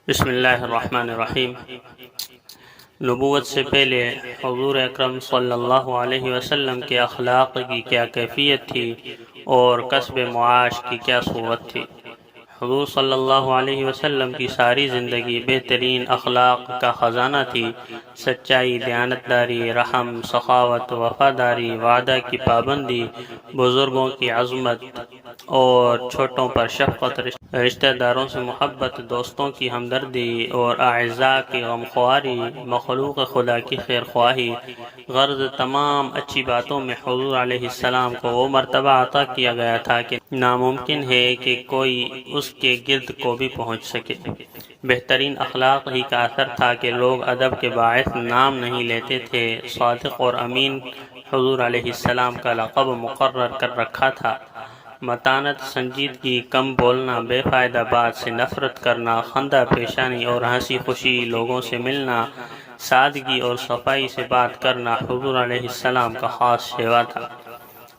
بسم اللہ الرحمن الرحیم۔ نبوت سے پہلے حضور اکرم صلی اللہ علیہ وسلم کے اخلاق کی کیا کیفیت تھی اور کسب معاش کی کیا صورت تھی؟ حضور صلی اللہ علیہ وسلم کی ساری زندگی بہترین اخلاق کا خزانہ تھی۔ سچائی، دیانتداری، رحم، سخاوت، وفاداری، وعدہ کی پابندی، بزرگوں کی عظمت اور چھوٹوں پر شفقت، رشتہ داروں سے محبت، دوستوں کی ہمدردی اور اعزاء کی غمخواری، مخلوق خدا کی خیر خواہی، غرض تمام اچھی باتوں میں حضور علیہ السلام کو وہ مرتبہ عطا کیا گیا تھا کہ ناممکن ہے کہ کوئی اس کے گرد کو بھی پہنچ سکے۔ بہترین اخلاق ہی کا اثر تھا کہ لوگ ادب کے باعث نام نہیں لیتے تھے۔ صادق اور امین حضور علیہ السلام کا لقب مقرر کر رکھا تھا۔ متانت، سنجیدگی، کم بولنا، بے فائدہ بات سے نفرت کرنا، خندہ پیشانی اور ہنسی خوشی لوگوں سے ملنا، سادگی اور صفائی سے بات کرنا حضور علیہ السلام کا خاص شیوا تھا۔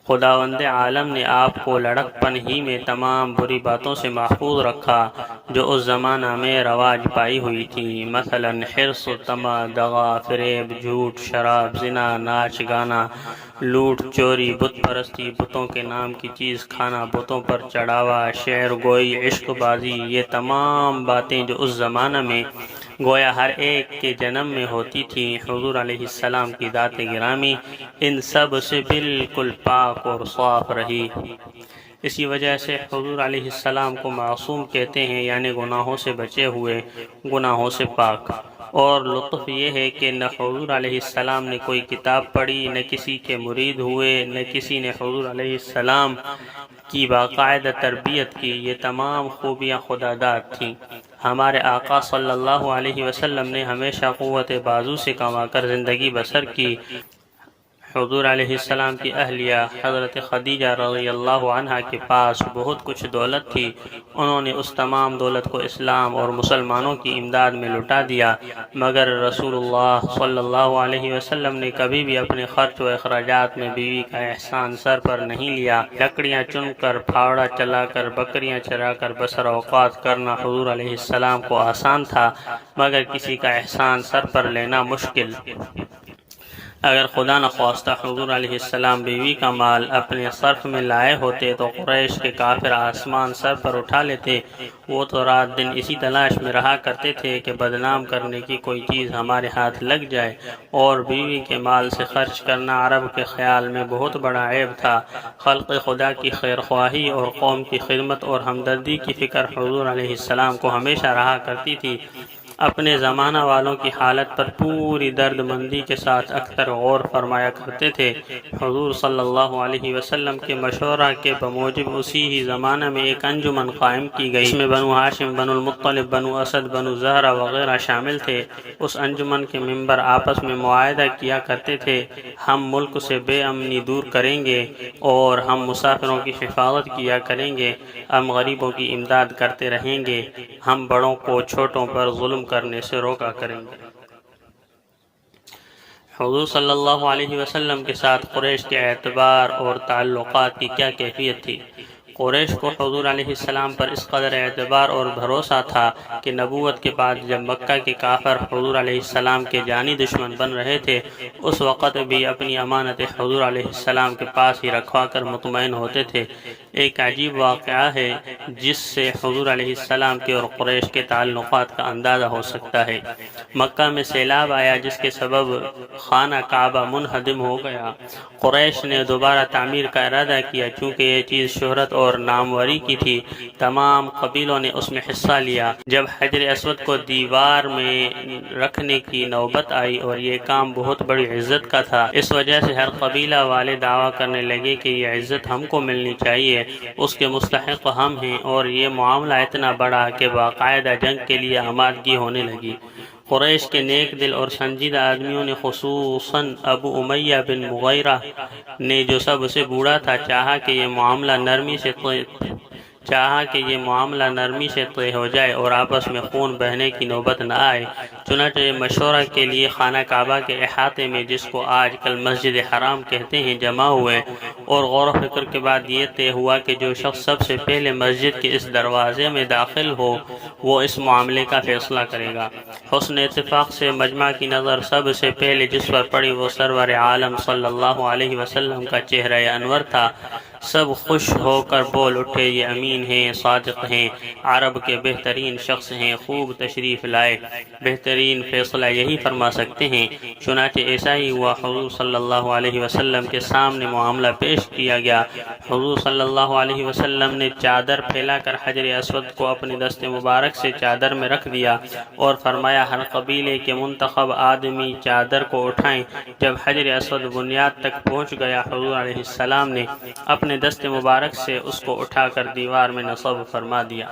خداوند عالم نے آپ کو لڑک پن ہی میں تمام بری باتوں سے محفوظ رکھا جو اس زمانہ میں رواج پائی ہوئی تھی، مثلا حرص، طمع، دغا، فریب، جھوٹ، شراب، زنا، ناچ گانا، لوٹ، چوری، بت پرستی، بتوں کے نام کی چیز کھانا، بتوں پر چڑھاوا، شعر گوئی، عشق بازی، یہ تمام باتیں جو اس زمانہ میں گویا ہر ایک کے جنم میں ہوتی تھی، حضور علیہ السلام کی ذات گرامی ان سب سے بالکل پاک اور صاف رہی۔ اسی وجہ سے حضور علیہ السلام کو معصوم کہتے ہیں، یعنی گناہوں سے بچے ہوئے، گناہوں سے پاک۔ اور لطف یہ ہے کہ نہ حضور علیہ السلام نے کوئی کتاب پڑھی، نہ کسی کے مرید ہوئے، نہ کسی نے حضور علیہ السلام کی باقاعدہ تربیت کی، یہ تمام خوبیاں خدا داد تھیں۔ ہمارے آقا صلی اللہ علیہ وسلم نے ہمیشہ قوت بازو سے کما کر زندگی بسر کی۔ حضور علیہ السلام کی اہلیہ حضرت خدیجہ رضی اللہ عنہ کے پاس بہت کچھ دولت تھی۔ انہوں نے اس تمام دولت کو اسلام اور مسلمانوں کی امداد میں لٹا دیا، مگر رسول اللہ صلی اللہ علیہ وسلم نے کبھی بھی اپنے خرچ و اخراجات میں بیوی کا احسان سر پر نہیں لیا۔ لکڑیاں چن کر، پھاوڑا چلا کر، بکریاں چرا کر بسر اوقات کرنا حضور علیہ السلام کو آسان تھا، مگر کسی کا احسان سر پر لینا مشکل۔ اگر خدا نخواستہ حضور علیہ السلام بیوی کا مال اپنے صرف میں لائے ہوتے تو قریش کے کافر آسمان سر پر اٹھا لیتے۔ وہ تو رات دن اسی تلاش میں رہا کرتے تھے کہ بدنام کرنے کی کوئی چیز ہمارے ہاتھ لگ جائے، اور بیوی کے مال سے خرچ کرنا عرب کے خیال میں بہت بڑا عیب تھا۔ خلق خدا کی خیر خواہی اور قوم کی خدمت اور ہمدردی کی فکر حضور علیہ السلام کو ہمیشہ رہا کرتی تھی۔ اپنے زمانہ والوں کی حالت پر پوری درد مندی کے ساتھ اکثر غور فرمایا کرتے تھے۔ حضور صلی اللہ علیہ وسلم کے مشورہ کے بموجب اسی ہی زمانہ میں ایک انجمن قائم کی گئی، اس میں بنو ہاشم، بنو المطلب، بنو اسد، بنو زہرہ وغیرہ شامل تھے۔ اس انجمن کے ممبر آپس میں معاہدہ کیا کرتے تھے، ہم ملک سے بے امنی دور کریں گے اور ہم مسافروں کی حفاظت کیا کریں گے، ہم غریبوں کی امداد کرتے رہیں گے، ہم بڑوں کو چھوٹوں پر ظلم کرنے سے روکا کریں گے۔ حضور صلی اللہ علیہ وسلم کے ساتھ قریش کے اعتبار اور تعلقات کی کیا کیفیت تھی؟ قریش کو حضور علیہ السلام پر اس قدر اعتبار اور بھروسہ تھا کہ نبوت کے بعد جب مکہ کے کافر حضور علیہ السلام کے جانی دشمن بن رہے تھے، اس وقت بھی اپنی امانت حضور علیہ السلام کے پاس ہی رکھوا کر مطمئن ہوتے تھے۔ ایک عجیب واقعہ ہے جس سے حضور علیہ السلام کے اور قریش کے تعلقات کا اندازہ ہو سکتا ہے۔ مکہ میں سیلاب آیا جس کے سبب خانہ کعبہ منہدم ہو گیا۔ قریش نے دوبارہ تعمیر کا ارادہ کیا، چونکہ یہ چیز شہرت اور ناموری کی تھی۔ تمام قبیلوں نے اس میں حصہ لیا۔ جب حجر اسود کو دیوار میں رکھنے کی نوبت آئی اور یہ کام بہت بڑی عزت کا تھا، اس وجہ سے ہر قبیلہ والے دعویٰ کرنے لگے کہ یہ عزت ہم کو ملنی چاہیے، اس کے مستحق ہم ہیں، اور یہ معاملہ اتنا بڑا کہ باقاعدہ جنگ کے لیے آمادگی ہونے لگی۔ قریش کے نیک دل اور سنجیدہ آدمیوں نے، خصوصاً ابو امیہ بن مغیرہ نے جو سب سے بوڑھا تھا، چاہا کہ یہ معاملہ نرمی سے چاہا کہ یہ معاملہ نرمی سے طے ہو جائے اور آپس میں خون بہنے کی نوبت نہ آئے، چنانچہ مشورہ کے لیے خانہ کعبہ کے احاطے میں، جس کو آج کل مسجد حرام کہتے ہیں، جمع ہوئے، اور غور و فکر کے بعد یہ طے ہوا کہ جو شخص سب سے پہلے مسجد کے اس دروازے میں داخل ہو وہ اس معاملے کا فیصلہ کرے گا۔ حسن اتفاق سے مجمع کی نظر سب سے پہلے جس پر پڑی وہ سرور عالم صلی اللہ علیہ وسلم کا چہرہ انور تھا۔ سب خوش ہو کر بول اٹھے، یہ امین ہیں، صادق ہیں، عرب کے بہترین شخص ہیں، خوب تشریف لائے، بہترین فیصلہ یہی فرما سکتے ہیں۔ چنانچہ ایسا ہی ہوا، حضور صلی اللہ علیہ وسلم کے سامنے معاملہ پیش کیا گیا۔ حضور صلی اللہ علیہ وسلم نے چادر پھیلا کر حجر اسود کو اپنے دست مبارک سے چادر میں رکھ دیا اور فرمایا، ہر قبیلے کے منتخب آدمی چادر کو اٹھائیں۔ جب حجر اسود بنیاد تک پہنچ گیا، حضور علیہ السلام نے اپنے دست مبارک سے اس کو اٹھا کر دیوار میں نصب فرما دیا۔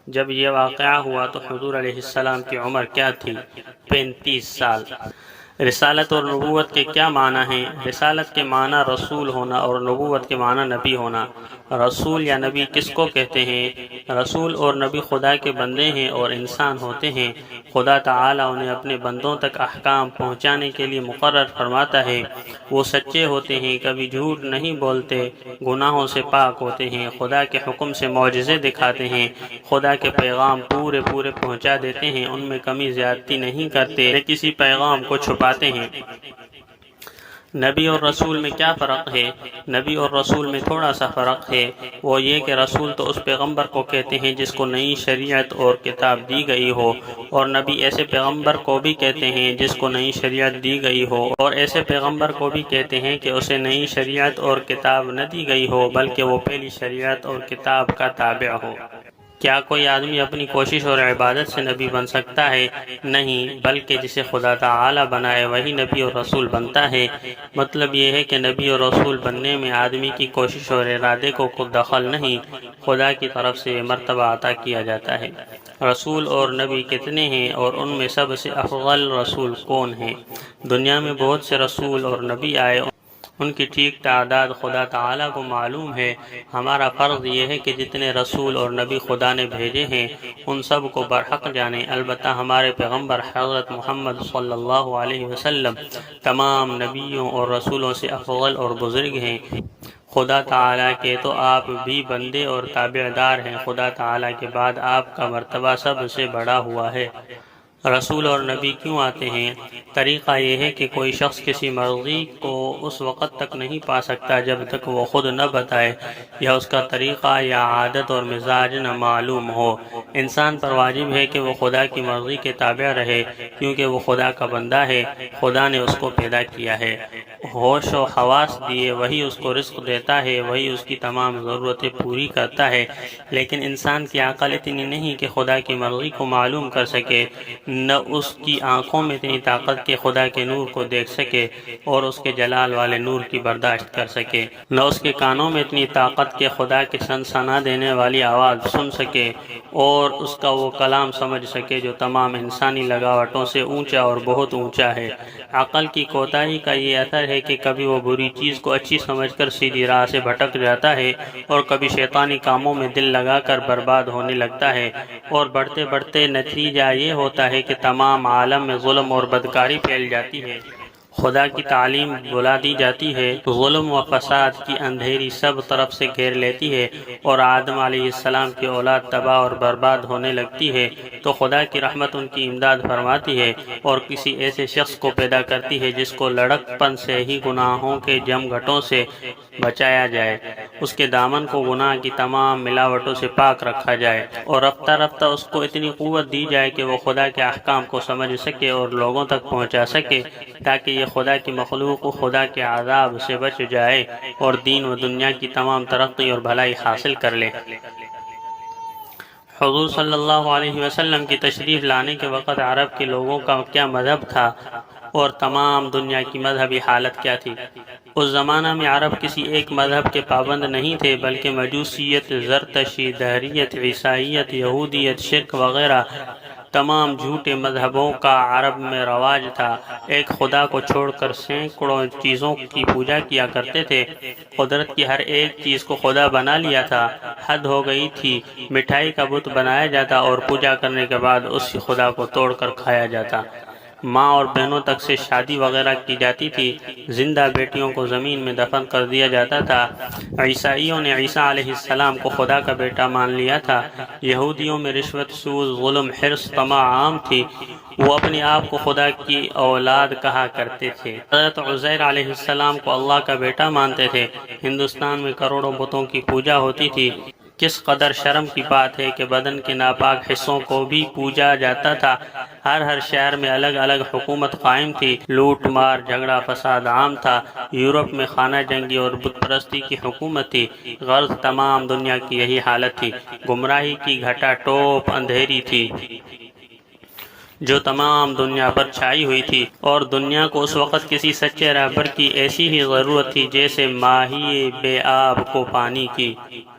جب یہ واقعہ ہوا تو حضور علیہ السلام کی عمر کیا تھی؟ 35 سال۔ رسالت اور نبوت کے کیا معنی ہیں؟ رسالت کے معنی رسول ہونا اور نبوت کے معنی نبی ہونا۔ رسول یا نبی کس کو کہتے ہیں؟ رسول اور نبی خدا کے بندے ہیں اور انسان ہوتے ہیں۔ خدا تعالیٰ انہیں اپنے بندوں تک احکام پہنچانے کے لیے مقرر فرماتا ہے۔ وہ سچے ہوتے ہیں، کبھی جھوٹ نہیں بولتے، گناہوں سے پاک ہوتے ہیں، خدا کے حکم سے معجزے دکھاتے ہیں، خدا کے پیغام پورے پہنچا دیتے ہیں، ان میں کمی زیادتی نہیں کرتے، کسی پیغام کو چھپاتے ہیں۔ نبی اور رسول میں کیا فرق ہے؟ نبی اور رسول میں تھوڑا سا فرق ہے، وہ یہ کہ رسول تو اس پیغمبر کو کہتے ہیں جس کو نئی شریعت اور کتاب دی گئی ہو، اور نبی ایسے پیغمبر کو بھی کہتے ہیں جس کو نئی شریعت دی گئی ہو، اور ایسے پیغمبر کو بھی کہتے ہیں کہ اسے نئی شریعت اور کتاب نہ دی گئی ہو بلکہ وہ پہلی شریعت اور کتاب کا تابع ہو۔ کیا کوئی آدمی اپنی کوشش اور عبادت سے نبی بن سکتا ہے؟ نہیں، بلکہ جسے خدا تعالی بنائے وہی نبی اور رسول بنتا ہے۔ مطلب یہ ہے کہ نبی اور رسول بننے میں آدمی کی کوشش اور ارادے کو کوئی دخل نہیں، خدا کی طرف سے مرتبہ عطا کیا جاتا ہے۔ رسول اور نبی کتنے ہیں اور ان میں سب سے افضل رسول کون ہیں؟ دنیا میں بہت سے رسول اور نبی آئے، ان کی ٹھیک تعداد خدا تعالیٰ کو معلوم ہے۔ ہمارا فرض یہ ہے کہ جتنے رسول اور نبی خدا نے بھیجے ہیں ان سب کو برحق جانیں، البتہ ہمارے پیغمبر حضرت محمد صلی اللہ علیہ وسلم تمام نبیوں اور رسولوں سے افضل اور بزرگ ہیں۔ خدا تعالیٰ کے تو آپ بھی بندے اور تابعدار ہیں، خدا تعالیٰ کے بعد آپ کا مرتبہ سب سے بڑا ہوا ہے۔ رسول اور نبی کیوں آتے ہیں؟ طریقہ یہ ہے کہ کوئی شخص کسی مرضی کو اس وقت تک نہیں پا سکتا جب تک وہ خود نہ بتائے یا اس کا طریقہ یا عادت اور مزاج نہ معلوم ہو۔ انسان پر واجب ہے کہ وہ خدا کی مرضی کے تابع رہے، کیونکہ وہ خدا کا بندہ ہے، خدا نے اس کو پیدا کیا ہے، ہوش و حواس دیے، وہی اس کو رزق دیتا ہے، وہی اس کی تمام ضرورتیں پوری کرتا ہے۔ لیکن انسان کی عقل اتنی نہیں کہ خدا کی مرضی کو معلوم کر سکے، نہ اس کی آنکھوں میں اتنی طاقت کہ خدا کے نور کو دیکھ سکے اور اس کے جلال والے نور کی برداشت کر سکے، نہ اس کے کانوں میں اتنی طاقت کہ خدا کی سنسنا دینے والی آواز سن سکے اور اس کا وہ کلام سمجھ سکے جو تمام انسانی لگاوٹوں سے اونچا اور بہت اونچا ہے۔ عقل کی کوتاہی کا یہ اثر ہے کہ کبھی وہ بری چیز کو اچھی سمجھ کر سیدھی راہ سے بھٹک جاتا ہے اور کبھی شیطانی کاموں میں دل لگا کر برباد ہونے لگتا ہے، اور بڑھتے بڑھتے نتیجہ یہ ہوتا ہے کہ تمام عالم میں ظلم اور بدکاری پھیل جاتی ہے، خدا کی تعلیم بلا دی جاتی ہے، ظلم و فساد کی اندھیری سب طرف سے گھیر لیتی ہے اور آدم علیہ السلام کی اولاد تباہ اور برباد ہونے لگتی ہے، تو خدا کی رحمت ان کی امداد فرماتی ہے اور کسی ایسے شخص کو پیدا کرتی ہے جس کو لڑک پن سے ہی گناہوں کے جم گھٹوں سے بچایا جائے، اس کے دامن کو گناہ کی تمام ملاوٹوں سے پاک رکھا جائے، اور رفتہ رفتہ اس کو اتنی قوت دی جائے کہ وہ خدا کے احکام کو سمجھ سکے اور لوگوں تک پہنچا سکے، تاکہ یہ خدا کی مخلوق و خدا کے عذاب سے بچ جائے اور دین و دنیا کی تمام ترقی اور بھلائی حاصل کر لے۔ حضور صلی اللہ علیہ وسلم کی تشریف لانے کے وقت عرب کے لوگوں کا کیا مذہب تھا اور تمام دنیا کی مذہبی حالت کیا تھی؟ اس زمانہ میں عرب کسی ایک مذہب کے پابند نہیں تھے، بلکہ مجوسیت، زرتشی، دہریت، عیسائیت، یہودیت، شرک وغیرہ تمام جھوٹے مذہبوں کا عرب میں رواج تھا، ایک خدا کو چھوڑ کر سینکڑوں چیزوں کی پوجا کیا کرتے تھے، قدرت کی ہر ایک چیز کو خدا بنا لیا تھا، حد ہو گئی تھی، مٹھائی کا بت بنایا جاتا اور پوجا کرنے کے بعد اس خدا کو توڑ کر کھایا جاتا، ماں اور بہنوں تک سے شادی وغیرہ کی جاتی تھی، زندہ بیٹیوں کو زمین میں دفن کر دیا جاتا تھا، عیسائیوں نے عیسیٰ علیہ السلام کو خدا کا بیٹا مان لیا تھا، یہودیوں میں رشوت، سود، ظلم، حرص، طمع عام تھی، وہ اپنے آپ کو خدا کی اولاد کہا کرتے تھے، حضرت عزیر علیہ السلام کو اللہ کا بیٹا مانتے تھے، ہندوستان میں کروڑوں بتوں کی پوجا ہوتی تھی، کس قدر شرم کی بات ہے کہ بدن کے ناپاک حصوں کو بھی پوجا جاتا تھا، ہر شہر میں الگ الگ حکومت قائم تھی، لوٹ مار، جھگڑا فساد عام تھا، یورپ میں خانہ جنگی اور بت پرستی کی حکومت تھی، غرض تمام دنیا کی یہی حالت تھی، گمراہی کی گھٹا ٹوپ اندھیری تھی جو تمام دنیا پر چھائی ہوئی تھی، اور دنیا کو اس وقت کسی سچے رہبر کی ایسی ہی ضرورت تھی جیسے ماہی بے آب کو پانی کی۔